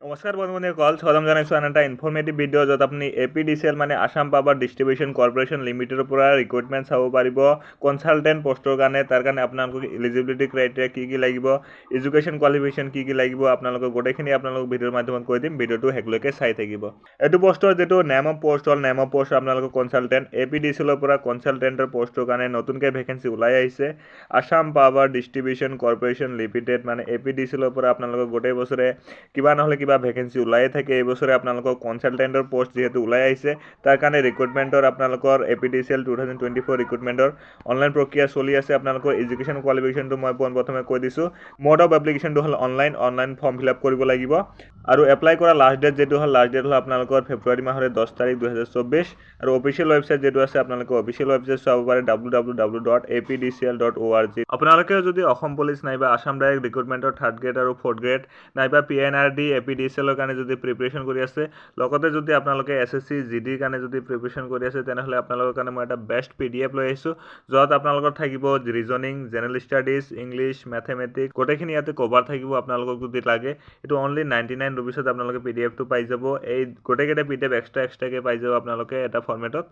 নমস্কাৰ বন্ধুসকল, স্বাগতম জনাইছোঁ আন এটা ইনফৰ্মেটিভ ভিডিঅ' য'ত আপুনি APDCL মানে আসাম পাৱাৰ ডিষ্ট্ৰিবিউশ্যন কৰ্পৰেশ্যন লিমিটেডৰ পৰা ৰিক্ৰুইটমেণ্ট চাব পাৰিব কনচালটেণ্ট পোষ্টৰ কাৰণে। তাৰ কাৰণে আপোনালোকক এলিজিবিলিটি ক্ৰাইটেৰিয়া কি লাগিব, এডুকেশ্যন কোৱালিফিকেশ্যন কি লাগিব, আপোনালোকক গোটেইখিনি আপোনালোকক ভিডিঅ'ৰ মাধ্যমত কৈ দিম। ভিডিঅ'টো শেষলৈকে চাই থাকিব। এইটো পোষ্টৰ যিটো নেম অফ পোষ্ট হ'ল, নেম অফ পোষ্ট আপোনালোকক কনচালটেণ্ট APDCLৰ পৰা কনচালটেণ্টৰ পোষ্টৰ কাৰণে নতুনকৈ ভেকেঞ্চি ওলাই আহিছে। Assam power distribution corporation limited মানে APDCLৰ পৰা আপোনালোকক গোটেই বছৰে কিবা নহ'লে কিবা ভেকেঞ্চি ওলাই থাকে। এই বছৰে আপোনালোকৰ কনচালটেণ্টৰ পোষ্ট যিহেতু ওলাই আহিছে, তাৰ কাৰণে ৰিক্ৰুইটমেণ্টৰ আপোনালোকৰ APDCL 2024 ৰিক্ৰুইটমেণ্টৰ অনলাইন প্ৰক্ৰিয়া চলি আছে। আপোনালোকৰ এডুকেশ্যন কোৱালিফিকেশ্যনটো মই পোনপ্ৰথমে কৈ দিছোঁ। মোড অফ এপ্লিকেশ্যনটো হ'ল অনলাইন ফৰ্ম ফিল আপ কৰিব লাগিব আৰু এপ্লাই কৰা লাষ্ট ডেট যিটো হ'ল আপোনালোকৰ ফেব্ৰুৱাৰী মাহৰ 10 তাৰিখ 2024 আৰু অফিচিয়েল ৱেবছাইট যিটো আছে আপোনালোকে অফিচিয়েল ৱেবছাইট চাব পাৰে www.apdcl.org। আপোনালোকে যদি অসম পুলিচ নাইবা আসাম ডাইৰেক্ট ৰিক্ৰুইটমেণ্টৰ 3rd গ্ৰেড আৰু 4th গ্ৰেড নাইবা PNRD APDCLৰ কাৰণে যদি প্ৰিপাৰেশ্যন কৰি আছে, লগতে যদি আপোনালোকে SSC GDৰ কাৰণে যদি প্ৰিপাৰেশ্যন কৰি আছে, তেনেহ'লে আপোনালোকৰ কাৰণে মই এটা বেষ্ট PDF লৈ আহিছোঁ, য'ত আপোনালোকৰ থাকিব reasoning, general studies, English, mathematics গোটেইখিনি ইয়াতে কভাৰ থাকিব। আপোনালোকক যদি লাগে এইটো অনলি 99 ৰুপিছত আপোনালোকে PDFটো পাই যাব। এই গোটেইকেইটা PDF এক্সট্ৰাকৈ পাই যাব আপোনালোকে এটা ফৰ্মেটত।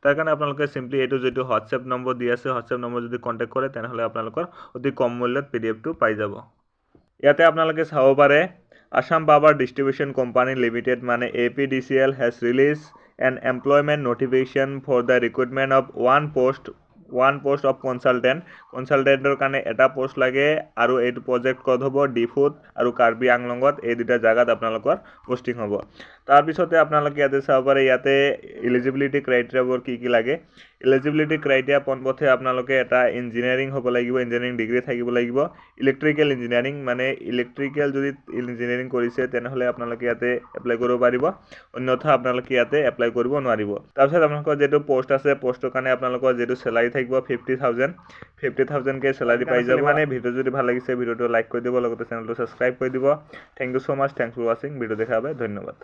তাৰ কাৰণে আপোনালোকে চিম্পলি এইটো যিটো হোৱাটছএপ নম্বৰ দি আছে, হোৱাটছএপ নম্বৰ যদি কণ্টেক্ট কৰে তেনেহ'লে আপোনালোকৰ অতি কম মূল্যত PDFটো পাই যাব। ইয়াতে আপোনালোকে চাব পাৰে Assam Power Distribution Company Limited মানে APDCL has released an employment notification for the recruitment of one post of consultantor কাৰণে এটা পোষ্ট লাগে আৰু এইটো প্ৰজেক্ট ক'ত হ'ব, ডিফুত আৰু কাৰ্বি আংলঙত, এই দুটা জাগাত আপোনালোকৰ পোষ্টিং হ'ব। তাৰপিছতে আপোনালোকে ইয়াতে চাব পাৰে ইয়াতে এলিজিবিলিটি ক্ৰাইটেৰিয়াবোৰ কি লাগে। এলিজিবিলিটি ক্ৰাইটেৰিয়া পোনপথে আপোনালোকে এটা ইঞ্জিনিয়াৰিং হ'ব লাগিব, ইঞ্জিনিয়াৰিং ডিগ্ৰী থাকিব লাগিব। ইলেক্ট্ৰিকেল ইঞ্জিনিয়াৰিং মানে ইলেক্ট্ৰিকেল যদি ইঞ্জিনিয়াৰিং কৰিছে তেনেহ'লে আপোনালোকে ইয়াতে এপ্লাই কৰিব পাৰিব, অন্যথা আপোনালোকে ইয়াতে এপ্লাই কৰিব নোৱাৰিব। তাৰপিছত আপোনালোকৰ যিটো পোষ্ট আছে, পোষ্টৰ কাৰণে আপোনালোকৰ যিটো চেলাৰী থাকিব 50,000কে চেলাৰী পাই যাব। মানে ভিডিঅ' যদি ভাল লাগিছে ভিডিঅ'টো লাইক কৰি দিব, লগতে চেনেলটো ছাবস্ক্ৰাইব কৰি দিব। Thank you so' much, thanks for ৱাচিং। ভিডিঅ' দেখাৰ বাবে ধন্যবাদ।